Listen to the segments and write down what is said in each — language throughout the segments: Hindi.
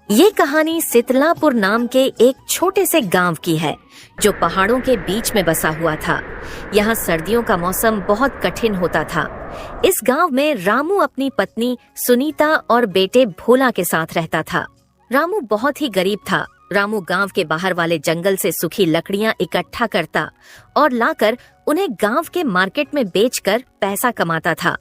ये कहानी सितलापुर नाम के एक छोटे से गांव की है जो पहाड़ों के बीच में बसा हुआ था। यहाँ सर्दियों का मौसम बहुत कठिन होता था। इस गांव में रामू अपनी पत्नी सुनीता और बेटे भोला के साथ रहता था। रामू बहुत ही गरीब था। रामू गांव के बाहर वाले जंगल से सूखी लकड़ियां इकट्ठा करता और लाकर उन्हें गांव के मार्केट में बेचकर पैसा कमाता था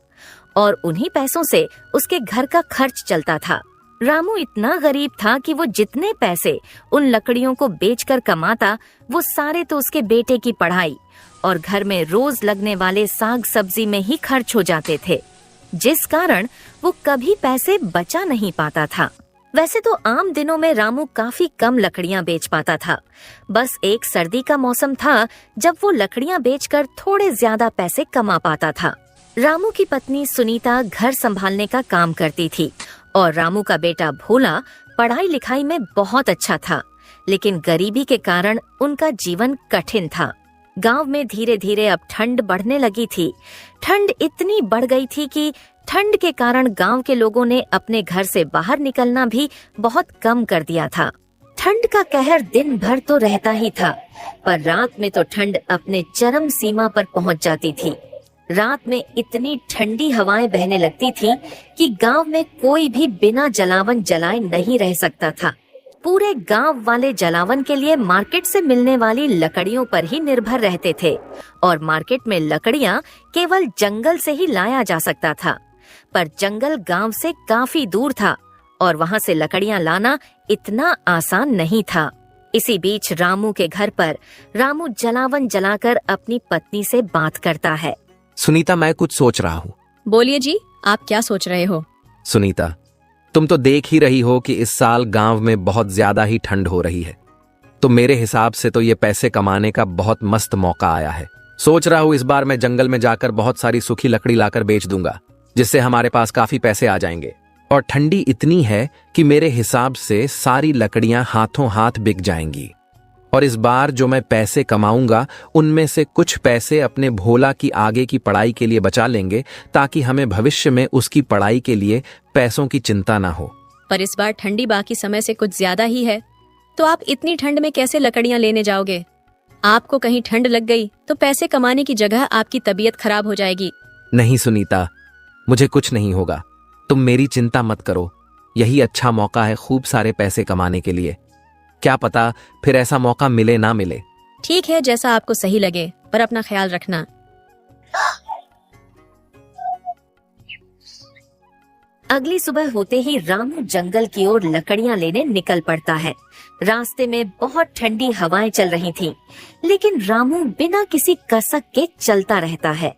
और उन्हीं पैसों से उसके घर का खर्च चलता था। रामू इतना गरीब था कि वो जितने पैसे उन लकड़ियों को बेचकर कमाता वो सारे तो उसके बेटे की पढ़ाई और घर में रोज लगने वाले साग सब्जी में ही खर्च हो जाते थे, जिस कारण वो कभी पैसे बचा नहीं पाता था। वैसे तो आम दिनों में रामू काफी कम लकड़ियां बेच पाता था। बस एक सर्दी का मौसम था जब वो लकड़ियां बेचकर थोड़े ज्यादा पैसे कमा पाता था। रामू की पत्नी सुनीता घर संभालने का काम करती थी और रामू का बेटा भोला पढ़ाई लिखाई में बहुत अच्छा था, लेकिन गरीबी के कारण उनका जीवन कठिन था। गांव में धीरे धीरे अब ठंड बढ़ने लगी थी। ठंड इतनी बढ़ गई थी कि ठंड के कारण गांव के लोगों ने अपने घर से बाहर निकलना भी बहुत कम कर दिया था। ठंड का कहर दिन भर तो रहता ही था, पर रात में तो ठंड अपने चरम सीमा पर पहुंच जाती थी। रात में इतनी ठंडी हवाएं बहने लगती थी कि गांव में कोई भी बिना जलावन जलाए नहीं रह सकता था। पूरे गांव वाले जलावन के लिए मार्केट से मिलने वाली लकड़ियों पर ही निर्भर रहते थे और मार्केट में लकड़ियां केवल जंगल से ही लाया जा सकता था, पर जंगल गांव से काफी दूर था और वहां से लकड़ियां लाना इतना आसान नहीं था। इसी बीच रामू के घर पर रामू जलावन जलाकर अपनी पत्नी से बात करता है। सुनीता, मैं कुछ सोच रहा हूँ। बोलिए जी, आप क्या सोच रहे हो? सुनीता, तुम तो देख ही रही हो कि इस साल गांव में बहुत ज्यादा ही ठंड हो रही है, तो मेरे हिसाब से तो ये पैसे कमाने का बहुत मस्त मौका आया है। सोच रहा हूँ इस बार मैं जंगल में जाकर बहुत सारी सूखी लकड़ी लाकर बेच दूंगा, जिससे हमारे पास काफी पैसे आ जाएंगे। और ठंडी इतनी है कि मेरे हिसाब से सारी लकड़ियां हाथों हाथ बिक जाएंगी। और इस बार जो मैं पैसे कमाऊंगा उनमें से कुछ पैसे अपने भोला की आगे की पढ़ाई के लिए बचा लेंगे, ताकि हमें भविष्य में उसकी पढ़ाई के लिए पैसों की चिंता ना हो। पर इस बार ठंडी बाकी समय से कुछ ज्यादा ही है, तो आप इतनी ठंड में कैसे लकड़ियां लेने जाओगे? आपको कहीं ठंड लग गई तो पैसे कमाने की जगह आपकी तबीयत खराब हो जाएगी। नहीं सुनीता, मुझे कुछ नहीं होगा, तुम मेरी चिंता मत करो। यही अच्छा मौका है खूब सारे पैसे कमाने के लिए। क्या पता फिर ऐसा मौका मिले ना मिले। ठीक है, जैसा आपको सही लगे, पर अपना ख्याल रखना। अगली सुबह होते ही रामू जंगल की ओर लकड़ियां लेने निकल पड़ता है। रास्ते में बहुत ठंडी हवाएं चल रही थीं, लेकिन रामू बिना किसी कसक के चलता रहता है।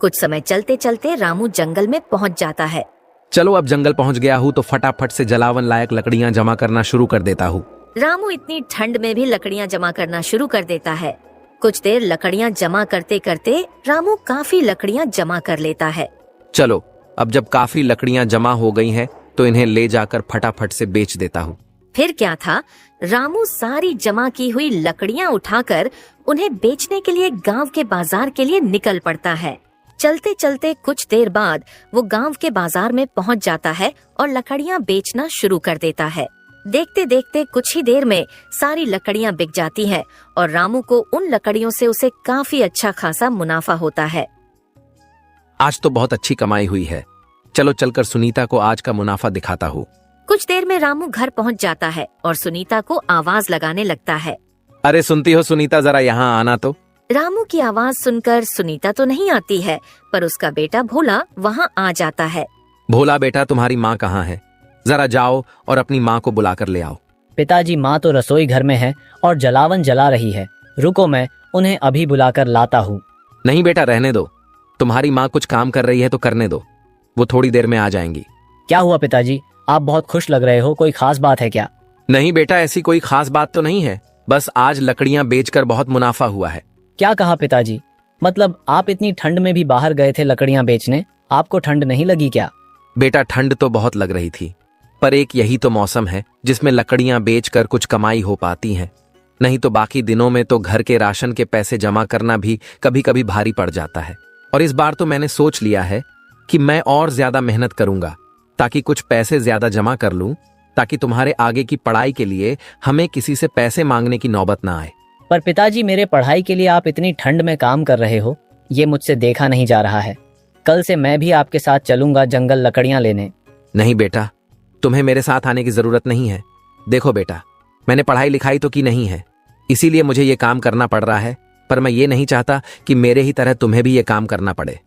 कुछ समय चलते चलते रामू जंगल में पहुंच जाता है। चलो, अब जंगल पहुंच गया हूँ तो फटाफट से जलावन लायक लकड़ियां जमा करना शुरू कर देता हूँ। रामू इतनी ठंड में भी लकड़ियां जमा करना शुरू कर देता है। कुछ देर लकड़ियां जमा करते करते रामू काफी लकड़ियां जमा कर लेता है। चलो, अब जब काफी लकड़ियां जमा हो गई हैं, तो इन्हें ले जाकर फटाफट से बेच देता हूँ। फिर क्या था, रामू सारी जमा की हुई लकड़ियां उठाकर उन्हें बेचने के लिए गांव के बाजार के लिए निकल पड़ता है। चलते चलते कुछ देर बाद वो गांव के बाजार में पहुंच जाता है और लकड़ियां बेचना शुरू कर देता है। देखते देखते कुछ ही देर में सारी लकड़ियां बिक जाती हैं और रामू को उन लकड़ियों से उसे काफी अच्छा खासा मुनाफा होता है। आज तो बहुत अच्छी कमाई हुई है। चलो चलकर सुनीता को आज का मुनाफा दिखाता हूँ। कुछ देर में रामू घर पहुंच जाता है और सुनीता को आवाज लगाने लगता है। अरे सुनती हो सुनीता, जरा यहाँ आना तो। रामू की आवाज सुनकर सुनीता तो नहीं आती है, पर उसका बेटा भोला वहाँ आ जाता है। भोला बेटा, तुम्हारी माँ कहाँ है? जरा जाओ और अपनी माँ को बुला कर ले आओ। पिताजी, माँ तो रसोई घर में है और जलावन जला रही है। रुको, मैं उन्हें अभी बुलाकर लाता हूँ। नहीं बेटा, रहने दो। तुम्हारी माँ कुछ काम कर रही है तो करने दो, वो थोड़ी देर में आ जाएंगी। क्या हुआ पिताजी, आप बहुत खुश लग रहे हो, कोई खास बात है क्या? नहीं बेटा, ऐसी कोई खास बात तो नहीं है, बस आज लकड़ियां बेचकर बहुत मुनाफा हुआ है। क्या कहा पिताजी? मतलब आप इतनी ठंड में भी बाहर गए थे लकड़ियां बेचने, आपको ठंड नहीं लगी क्या? बेटा, ठंड तो बहुत लग रही थी, पर एक यही तो मौसम है जिसमें लकड़ियां बेचकर कुछ कमाई हो पाती है। नहीं तो बाकी दिनों में तो घर के राशन के पैसे जमा करना भी कभी कभी भारी पड़ जाता है। और इस बार तो मैंने सोच लिया है कि मैं और ज्यादा मेहनत करूंगा ताकि कुछ पैसे ज्यादा जमा कर लूं, ताकि तुम्हारे आगे की पढ़ाई के लिए हमें किसी से पैसे मांगने की नौबत ना आए। पर पिताजी, मेरे पढ़ाई के लिए आप इतनी ठंड में काम कर रहे हो, ये मुझसे देखा नहीं जा रहा है। कल से मैं भी आपके साथ चलूंगा जंगल लकड़ियां लेने। नहीं बेटा, तुम्हें मेरे साथ आने की जरूरत नहीं है। देखो बेटा, मैंने पढ़ाई लिखाई तो की नहीं है, इसीलिए मुझे ये काम करना पड़ रहा है, पर मैं ये नहीं चाहता कि मेरे ही तरह तुम्हें भी ये काम करना पड़े।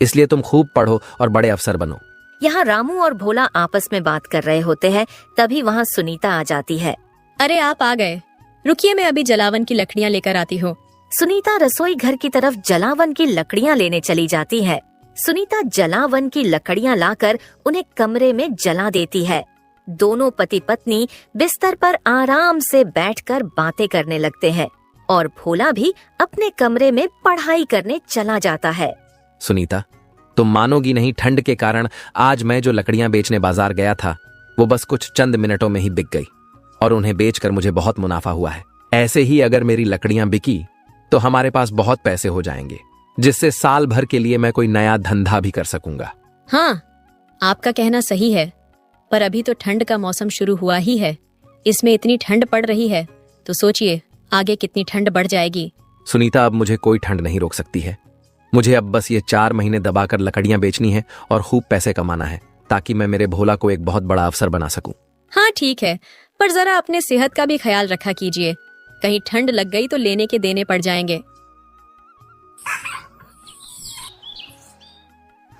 इसलिए तुम खूब पढ़ो और बड़े अफसर बनो। यहाँ रामू और भोला आपस में बात कर रहे होते हैं, तभी वहाँ सुनीता आ जाती है। अरे आप आ गए, रुकिए मैं अभी जलावन की लकड़ियाँ लेकर आती हूँ। सुनीता रसोई घर की तरफ जलावन की लकड़ियाँ लेने चली जाती है। सुनीता जलावन की लकड़ियाँ लाकर उन्हें कमरे में जला देती है। दोनों पति पत्नी बिस्तर पर आराम से बैठकर बातें करने लगते हैं और भोला भी अपने कमरे में पढ़ाई करने चला जाता है। सुनीता, तुम मानोगी नहीं, ठंड के कारण आज मैं जो लकड़ियां बेचने बाजार गया था वो बस कुछ चंद मिनटों में ही बिक गई और उन्हें बेचकर मुझे बहुत मुनाफा हुआ है। ऐसे ही अगर मेरी लकड़ियां बिकी तो हमारे पास बहुत पैसे हो जाएंगे, जिससे साल भर के लिए मैं कोई नया धंधा भी कर सकूंगा। हाँ, आपका कहना सही है, पर अभी तो ठंड का मौसम शुरू हुआ ही है। इसमें इतनी ठंड पड़ रही है तो सोचिए आगे कितनी ठंड बढ़ जाएगी। सुनीता, अब मुझे कोई ठंड नहीं रोक सकती है। मुझे अब बस ये 4 महीने दबाकर लकड़ियां बेचनी है और खूब पैसे कमाना है, ताकि मैं मेरे भोला को एक बहुत बड़ा अफसर बना सकूं। हाँ ठीक है, पर जरा अपने सेहत का भी ख्याल रखा कीजिए, कहीं ठंड लग गई तो लेने के देने पड़ जाएंगे।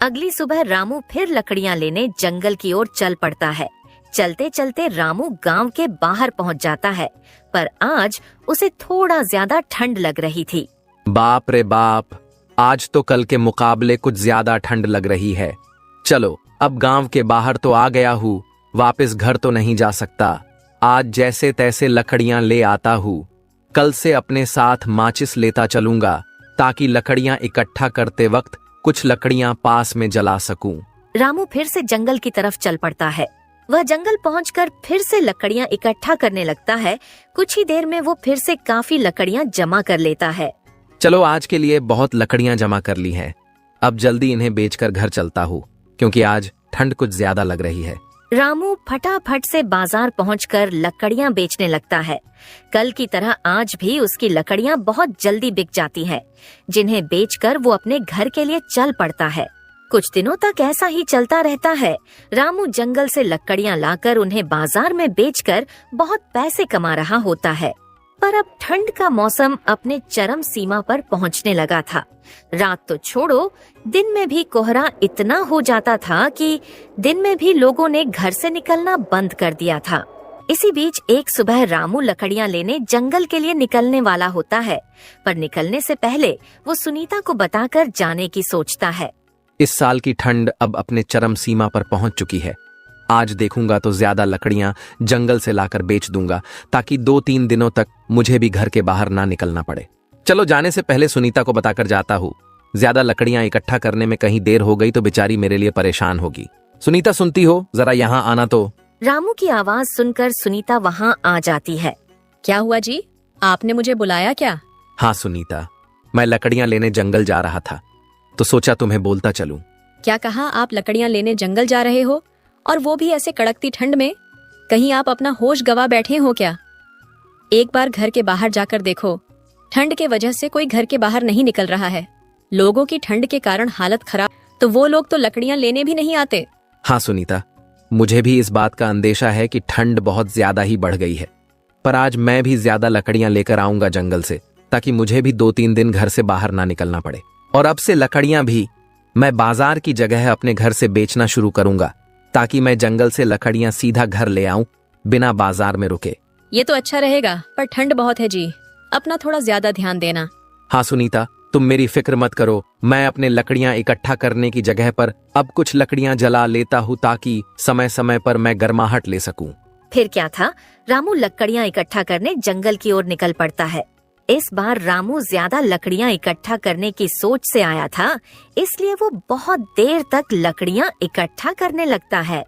अगली सुबह रामू फिर लकड़ियां लेने जंगल की ओर चल पड़ता है। चलते चलते रामू गांव के बाहर पहुंच जाता है, पर आज उसे थोड़ा ज्यादा ठंड लग रही थी। बाप रे बाप, आज तो कल के मुकाबले कुछ ज्यादा ठंड लग रही है। चलो, अब गांव के बाहर तो आ गया हूँ, वापस घर तो नहीं जा सकता। आज जैसे तैसे लकड़ियां ले आता हूँ। कल से अपने साथ माचिस लेता चलूंगा, ताकि लकड़ियां इकट्ठा करते वक्त कुछ लकड़ियां पास में जला सकूं। रामू फिर से जंगल की तरफ चल पड़ता है। वह जंगल पहुंचकर फिर से लकड़ियां इकट्ठा करने लगता है। कुछ ही देर में वो फिर से काफी लकड़ियां जमा कर लेता है। चलो, आज के लिए बहुत लकड़ियां जमा कर ली हैं। अब जल्दी इन्हें बेचकर घर चलता हूँ, क्योंकि आज ठंड कुछ ज्यादा लग रही है। रामू फटाफट से बाजार पहुंचकर लकड़ियां बेचने लगता है। कल की तरह आज भी उसकी लकड़ियां बहुत जल्दी बिक जाती हैं, जिन्हें बेचकर वो अपने घर के लिए चल पड़ता है। कुछ दिनों तक ऐसा ही चलता रहता है। रामू जंगल से लकड़ियां लाकर उन्हें बाजार में बेचकर बहुत पैसे कमा रहा होता है। पर अब ठंड का मौसम अपने चरम सीमा पर पहुंचने लगा था। रात तो छोड़ो, दिन में भी कोहरा इतना हो जाता था कि दिन में भी लोगों ने घर से निकलना बंद कर दिया था। इसी बीच एक सुबह रामू लकड़ियां लेने जंगल के लिए निकलने वाला होता है, पर निकलने से पहले वो सुनीता को बताकर जाने की सोचता है। इस साल की ठंड अब अपने चरम सीमा पर पहुंच चुकी है। आज देखूंगा तो ज्यादा लकड़ियां जंगल से लाकर बेच दूंगा, ताकि 2-3 दिनों तक मुझे भी घर के बाहर ना निकलना पड़े। चलो, जाने से पहले सुनीता को बताकर जाता हूँ। ज्यादा लकड़ियां इकट्ठा करने में कहीं देर हो गई तो बेचारी मेरे लिए परेशान होगी। सुनीता, सुनती हो? जरा यहाँ आना तो। रामू की आवाज सुनकर सुनीता वहाँ आ जाती है। क्या हुआ जी, आपने मुझे बुलाया क्या? हाँ सुनीता, मैं लकड़ियां लेने जंगल जा रहा था, तो सोचा तुम्हें बोलता चलूं। क्या कहा? आप लकड़ियां लेने जंगल जा रहे हो, और वो भी ऐसे कड़कती ठंड में? कहीं आप अपना होश गवा बैठे हो क्या? एक बार घर के बाहर जाकर देखो, ठंड के वजह से कोई घर के बाहर नहीं निकल रहा है। लोगों की ठंड के कारण हालत खराब, तो वो लोग तो लकड़ियां लेने भी नहीं आते। हाँ सुनीता, मुझे भी इस बात का अंदेशा है कि ठंड बहुत ज्यादा ही बढ़ गई है, पर आज मैं भी ज्यादा लकड़ियां लेकर आऊंगा जंगल से, ताकि मुझे भी 2-3 दिन घर से बाहर ना निकलना पड़े। और अब से लकड़ियां भी मैं बाजार की जगह अपने घर से बेचना शुरू करूंगा, ताकि मैं जंगल से लकड़ियां सीधा घर ले आऊं बिना बाजार में रुके। ये तो अच्छा रहेगा, पर ठंड बहुत है जी, अपना थोड़ा ज्यादा ध्यान देना। हाँ सुनीता, तुम मेरी फिक्र मत करो। मैं अपने लकड़ियां इकट्ठा करने की जगह पर अब कुछ लकड़ियां जला लेता हूँ, ताकि समय समय पर मैं गर्माहट ले सकूं। फिर क्या था, रामू लकड़ियां इकट्ठा करने जंगल की ओर निकल पड़ता है। इस बार रामू ज्यादा लकड़ियां इकट्ठा करने की सोच से आया था, इसलिए वो बहुत देर तक लकड़ियां इकट्ठा करने लगता है।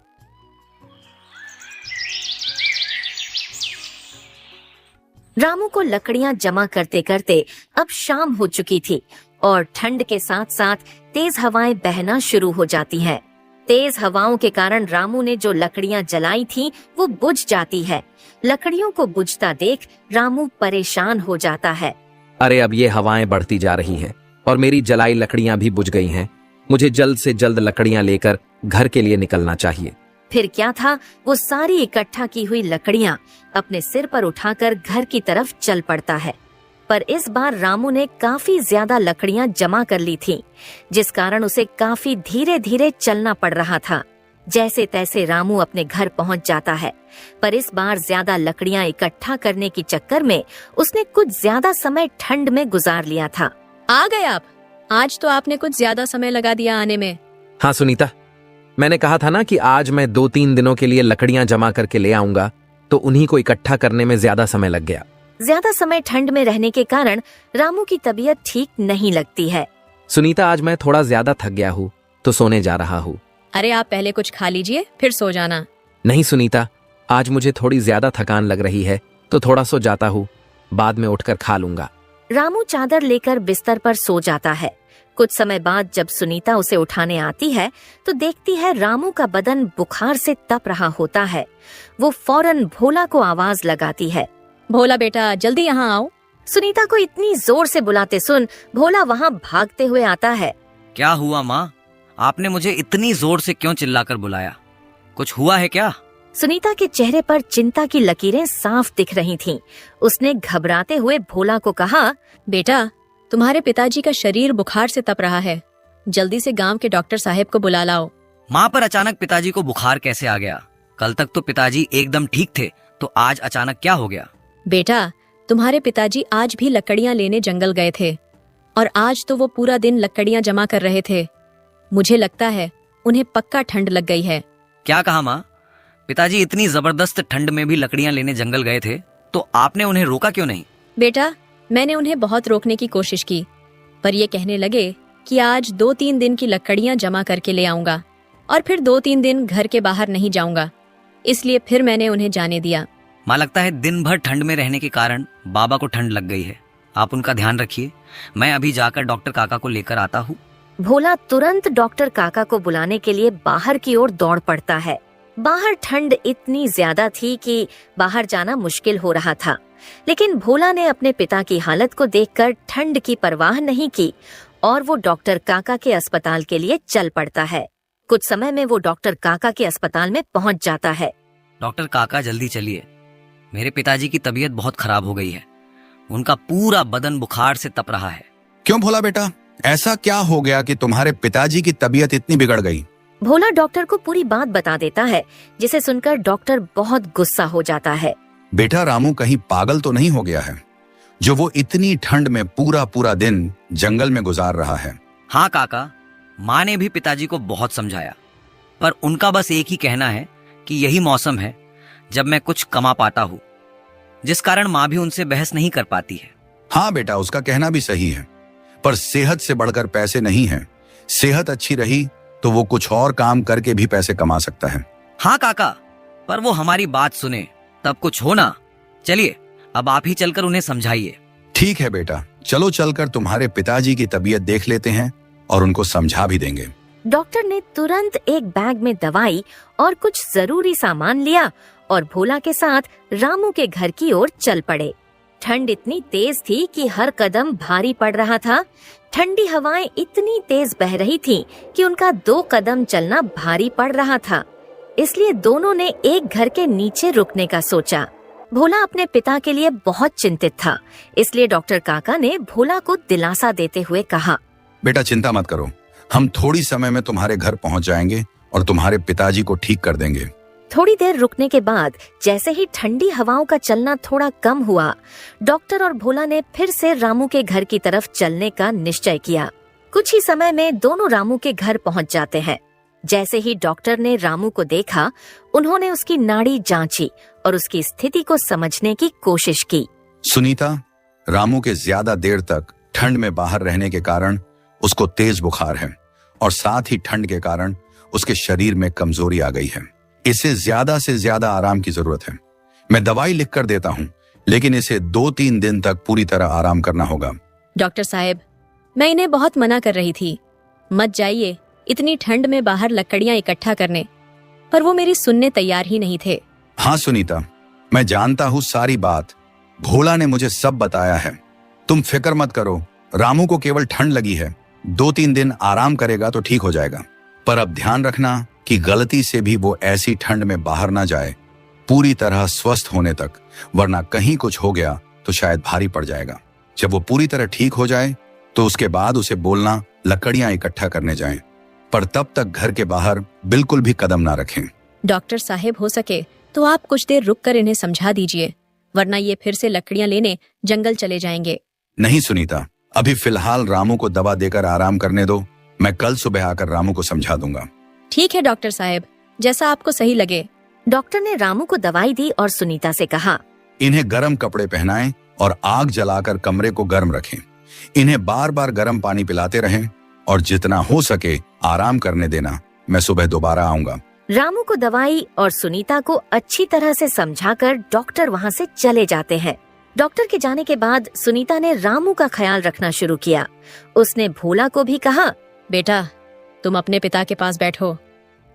रामू को लकड़ियां जमा करते करते अब शाम हो चुकी थी और ठंड के साथ साथ तेज हवाएं बहना शुरू हो जाती हैं। तेज हवाओं के कारण रामू ने जो लकड़ियां जलाई थीं, वो बुझ जाती है। लकड़ियों को बुझता देख रामू परेशान हो जाता है। अरे अब ये हवाएं बढ़ती जा रही हैं और मेरी जलाई लकड़ियां भी बुझ गई हैं। मुझे जल्द से जल्द लकड़ियां लेकर घर के लिए निकलना चाहिए। फिर क्या था, वो सारी इकट्ठा की हुई लकड़ियां अपने सिर पर उठाकर घर की तरफ चल पड़ता है। पर इस बार रामू ने काफी ज्यादा लकड़ियां जमा कर ली थीं, जिस कारण उसे काफी धीरे धीरे चलना पड़ रहा था। जैसे तैसे रामू अपने घर पहुंच जाता है, पर इस बार ज्यादा लकड़ियां इकट्ठा करने के चक्कर में उसने कुछ ज्यादा समय ठंड में गुजार लिया था। आ गए आप। आज तो आपने कुछ ज्यादा समय लगा दिया आने में। हाँ सुनीता, मैंने कहा था ना कि आज मैं 2-3 दिनों के लिए लकड़ियां जमा करके ले आऊंगा, तो उन्हीं को इकट्ठा करने में ज्यादा समय लग गया। ज्यादा समय ठंड में रहने के कारण रामू की तबीयत ठीक नहीं लगती है। सुनीता, आज मैं थोड़ा ज्यादा थक गया हूँ, तो सोने जा रहा हूँ। अरे आप पहले कुछ खा लीजिए, फिर सो जाना। नहीं सुनीता, आज मुझे थोड़ी ज्यादा थकान लग रही है, तो थोड़ा सो जाता हूँ, बाद में उठकर खा लूंगा। रामू चादर लेकर बिस्तर पर सो जाता है। कुछ समय बाद जब सुनीता उसे उठाने आती है, तो देखती है रामू का बदन बुखार से तप रहा होता है। वो फौरन भोला को आवाज लगाती है। भोला बेटा, जल्दी यहाँ आओ। सुनीता को इतनी जोर से बुलाते सुन भोला वहाँ भागते हुए आता है। क्या हुआ माँ? आपने मुझे इतनी जोर से क्यों चिल्लाकर बुलाया? कुछ हुआ है क्या? सुनीता के चेहरे पर चिंता की लकीरें साफ दिख रही थीं। उसने घबराते हुए भोला को कहा, बेटा, तुम्हारे पिताजी का शरीर बुखार से तप रहा है। जल्दी से गांव के डॉक्टर साहब को बुला लाओ। माँ, पर अचानक पिताजी को बुखार कैसे आ गया? कल तक तो पिताजी एकदम ठीक थे, तो आज अचानक क्या हो गया? बेटा, तुम्हारे पिताजी आज भी लकड़ियां लेने जंगल गए थे और आज तो वो पूरा दिन लकड़ियां जमा कर रहे थे। मुझे लगता है उन्हें पक्का ठंड लग गई है। क्या कहा माँ? पिताजी इतनी जबरदस्त ठंड में भी लकड़ियां लेने जंगल गए थे, तो आपने उन्हें रोका क्यों नहीं? बेटा, मैंने उन्हें बहुत रोकने की कोशिश की, पर ये कहने लगे कि आज 2-3 दिन की लकड़ियां जमा करके ले आऊंगा और फिर 2-3 दिन घर के बाहर नहीं जाऊंगा। इसलिए फिर मैंने उन्हें जाने दिया। माँ, लगता है दिन भर ठंड में रहने के कारण बाबा को ठंड लग गई है। आप उनका ध्यान रखिए। मैं अभी जाकर डॉक्टर काका को लेकर आता हूँ। भोला तुरंत डॉक्टर काका को बुलाने के लिए बाहर की ओर दौड़ पड़ता है। बाहर ठंड इतनी ज्यादा थी कि बाहर जाना मुश्किल हो रहा था, लेकिन भोला ने अपने पिता की हालत को देखकर ठंड की परवाह नहीं की और वो डॉक्टर काका के अस्पताल के लिए चल पड़ता है। कुछ समय में वो डॉक्टर काका के अस्पताल में पहुंच जाता है। डॉक्टर काका, जल्दी चलिए। मेरे पिताजी की तबीयत बहुत खराब हो गई है। उनका पूरा बदन बुखार से तप रहा है। क्यों भोला बेटा, ऐसा क्या हो गया कि तुम्हारे पिताजी की तबीयत इतनी बिगड़ गई? भोला डॉक्टर को पूरी बात बता देता है, जिसे सुनकर डॉक्टर बहुत गुस्सा हो जाता है। बेटा, रामू कहीं पागल तो नहीं हो गया है जो वो इतनी ठंड में पूरा पूरा दिन जंगल में गुजार रहा है? हाँ काका, माँ ने भी पिताजी को बहुत समझाया, पर उनका बस एक ही कहना है कि यही मौसम है जब मैं कुछ कमा पाता हूँ, जिस कारण माँ भी उनसे बहस नहीं कर पाती है। हाँ बेटा, उसका कहना भी सही है, पर सेहत से बढ़कर पैसे नहीं है। सेहत अच्छी रही तो वो कुछ और काम करके भी पैसे कमा सकता है। हाँ काका, पर वो हमारी बात सुने तब कुछ हो ना। चलिए, अब आप ही चलकर उन्हें समझाइए। ठीक है बेटा, चलो चलकर तुम्हारे पिताजी की तबीयत देख लेते हैं और उनको समझा भी देंगे। डॉक्टर ने तुरंत एक बैग में दवाई और कुछ जरूरी सामान लिया और भोला के साथ रामू के घर की ओर चल पड़े। ठंड इतनी तेज थी कि हर कदम भारी पड़ रहा था। ठंडी हवाएं इतनी तेज बह रही थीं कि उनका 2 कदम चलना भारी पड़ रहा था। इसलिए दोनों ने एक घर के नीचे रुकने का सोचा। भोला अपने पिता के लिए बहुत चिंतित था, इसलिए डॉक्टर काका ने भोला को दिलासा देते हुए कहा, बेटा चिंता मत करो, हम थोड़ी समय में तुम्हारे घर पहुंच जाएंगे और तुम्हारे पिताजी को ठीक कर देंगे। थोड़ी देर रुकने के बाद जैसे ही ठंडी हवाओं का चलना थोड़ा कम हुआ, डॉक्टर और भोला ने फिर से रामू के घर की तरफ चलने का निश्चय किया। कुछ ही समय में दोनों रामू के घर पहुंच जाते हैं। जैसे ही डॉक्टर ने रामू को देखा, उन्होंने उसकी नाड़ी जांची और उसकी स्थिति को समझने की कोशिश की। सुनीता, रामू के ज्यादा देर तक ठंड में बाहर रहने के कारण उसको तेज बुखार है और साथ ही ठंड के कारण उसके शरीर में कमजोरी आ गई है। इसे ज्यादा से ज्यादा आराम की जरूरत है। मैं दवाई लिख कर देता हूँ, लेकिन इसे 2-3 दिन तक पूरी तरह आराम करना होगा। डॉक्टर साहब, मैं इन्हें बहुत मना कर रही थी, मत जाइए इतनी ठंड में बाहर लकड़ियां इकट्ठा करने, पर वो मेरी सुनने तैयार ही नहीं थे। हाँ सुनीता, मैं जानता हूँ सारी बात। भोला ने मुझे सब बताया है। तुम फिक्र मत करो, रामू को केवल ठंड लगी है, 2-3 दिन आराम करेगा तो ठीक हो जाएगा। पर अब ध्यान रखना कि गलती से भी वो ऐसी ठंड में बाहर ना जाए, पूरी तरह स्वस्थ होने तक, वरना कहीं कुछ हो गया तो शायद भारी पड़ जाएगा। जब वो पूरी तरह ठीक हो जाए तो उसके बाद उसे बोलना लकड़ियां इकट्ठा करने जाएं, पर तब तक घर के बाहर बिल्कुल भी कदम ना रखें। डॉक्टर साहब, हो सके तो आप कुछ देर रुक कर इन्हें समझा दीजिए, वरना ये फिर से लकड़ियां लेने जंगल चले जाएंगे। नहीं सुनीता, अभी फिलहाल रामू को दवा देकर आराम करने दो। मैं कल सुबह आकर रामू को समझा दूंगा। ठीक है डॉक्टर साहब, जैसा आपको सही लगे। डॉक्टर ने रामू को दवाई दी और सुनीता से कहा, इन्हें गर्म कपड़े पहनाएं और आग जलाकर कमरे को गर्म रखें। इन्हें बार बार गर्म पानी पिलाते रहें और जितना हो सके आराम करने देना। मैं सुबह दोबारा आऊंगा। रामू को दवाई और सुनीता को अच्छी तरह से समझाकर डॉक्टर वहाँ से चले जाते हैं। डॉक्टर के जाने के बाद सुनीता ने रामू का ख्याल रखना शुरू किया। उसने भोला को भी कहा, बेटा, तुम अपने पिता के पास बैठो,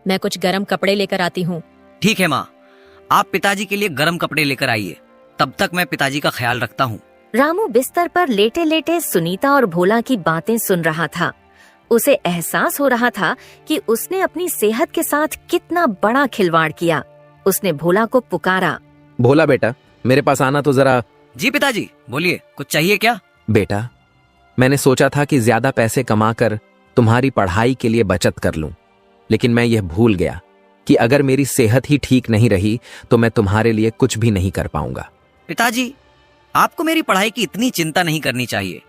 मैं कुछ गर्म कपड़े लेकर आती हूँ। ठीक है माँ, आप पिताजी के लिए गर्म कपड़े लेकर आइए, तब तक मैं पिताजी का ख्याल रखता हूँ। रामू बिस्तर पर लेटे लेटे सुनीता और भोला की बातें सुन रहा था। उसे एहसास हो रहा था कि उसने अपनी सेहत के साथ कितना बड़ा खिलवाड़ किया। उसने भोला को पुकारा, भोला बेटा, मेरे पास आना तो जरा। जी पिताजी, बोलिए, कुछ चाहिए क्या? बेटा, मैंने सोचा था कि ज्यादा पैसे कमाकर तुम्हारी पढ़ाई के लिए बचत कर लूं, लेकिन मैं यह भूल गया कि अगर मेरी सेहत ही ठीक नहीं रही तो मैं तुम्हारे लिए कुछ भी नहीं कर पाऊंगा। पिताजी, आपको मेरी पढ़ाई की इतनी चिंता नहीं करनी चाहिए।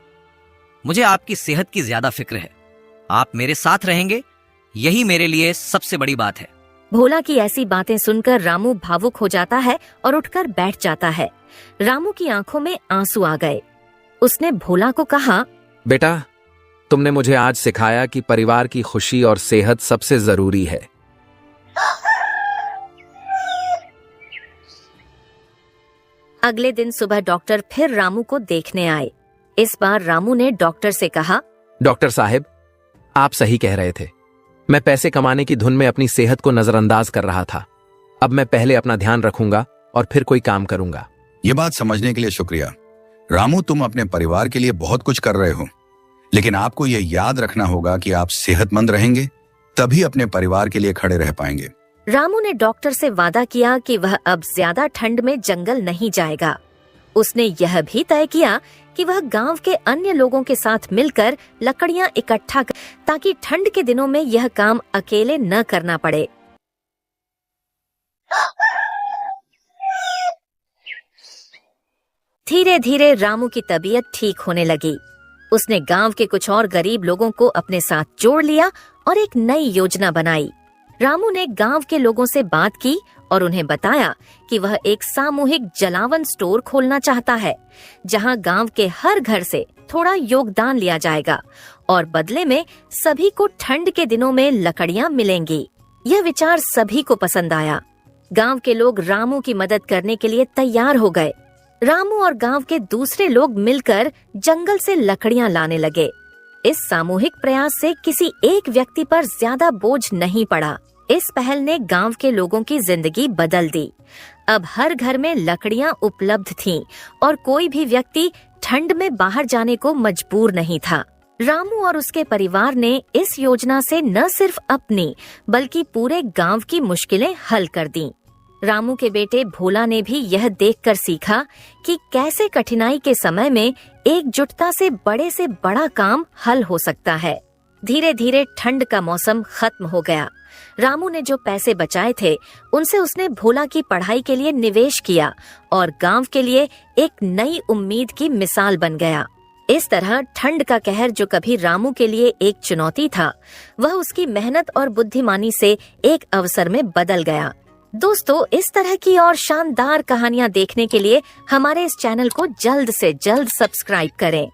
मुझे आपकी सेहत की ज्यादा फिक्र है। आप मेरे साथ रहेंगे, यही मेरे लिए सबसे बड़ी बात है। भोला की ऐसी बातें सुनकर रामू भावुक हो जाता है और उठकर बैठ जाता है। रामू की आंखों में आंसू आ गए। उसने भोला को कहा, बेटा, तुमने मुझे आज सिखाया कि परिवार की खुशी और सेहत सबसे जरूरी है। अगले दिन सुबह डॉक्टर फिर रामू को देखने आए। इस बार रामू ने डॉक्टर से कहा, डॉक्टर साहब, आप सही कह रहे थे। मैं पैसे कमाने की धुन में अपनी सेहत को नजरअंदाज कर रहा था। अब मैं पहले अपना ध्यान रखूंगा और फिर कोई काम करूंगा। ये बात समझने के लिए शुक्रिया। रामू, तुम अपने परिवार के लिए बहुत कुछ कर रहे हो, लेकिन आपको यह याद रखना होगा कि आप सेहतमंद रहेंगे तभी अपने परिवार के लिए खड़े रह पाएंगे। रामू ने डॉक्टर से वादा किया कि वह अब ज्यादा ठंड में जंगल नहीं जाएगा। उसने यह भी तय किया कि वह गांव के अन्य लोगों के साथ मिलकर लकड़ियां इकट्ठा कर, ताकि ठंड के दिनों में यह काम अकेले न करना पड़े। धीरे धीरे रामू की तबीयत ठीक होने लगी। उसने गांव के कुछ और गरीब लोगों को अपने साथ जोड़ लिया और एक नई योजना बनाई। रामू ने गांव के लोगों से बात की और उन्हें बताया कि वह एक सामूहिक जलावन स्टोर खोलना चाहता है, जहां गांव के हर घर से थोड़ा योगदान लिया जाएगा और बदले में सभी को ठंड के दिनों में लकड़ियां मिलेंगी। यह विचार सभी को पसंद आया। गांव के लोग रामू की मदद करने के लिए तैयार हो गए। रामू और गांव के दूसरे लोग मिलकर जंगल से लकड़ियां लाने लगे। इस सामूहिक प्रयास से किसी एक व्यक्ति पर ज्यादा बोझ नहीं पड़ा। इस पहल ने गांव के लोगों की जिंदगी बदल दी। अब हर घर में लकड़ियां उपलब्ध थीं और कोई भी व्यक्ति ठंड में बाहर जाने को मजबूर नहीं था। रामू और उसके परिवार ने इस योजना से न सिर्फ अपनी बल्कि पूरे गांव की मुश्किलें हल कर दी। रामू के बेटे भोला ने भी यह देखकर सीखा कि कैसे कठिनाई के समय में एकजुटता से बड़ा काम हल हो सकता है। धीरे धीरे ठंड का मौसम खत्म हो गया। रामू ने जो पैसे बचाए थे उनसे उसने भोला की पढ़ाई के लिए निवेश किया और गांव के लिए एक नई उम्मीद की मिसाल बन गया। इस तरह ठंड का कहर जो कभी रामू के लिए एक चुनौती था, वह उसकी मेहनत और बुद्धिमानी से एक अवसर में बदल गया। दोस्तों, इस तरह की और शानदार कहानियां देखने के लिए हमारे इस चैनल को जल्द से जल्द सब्सक्राइब करें।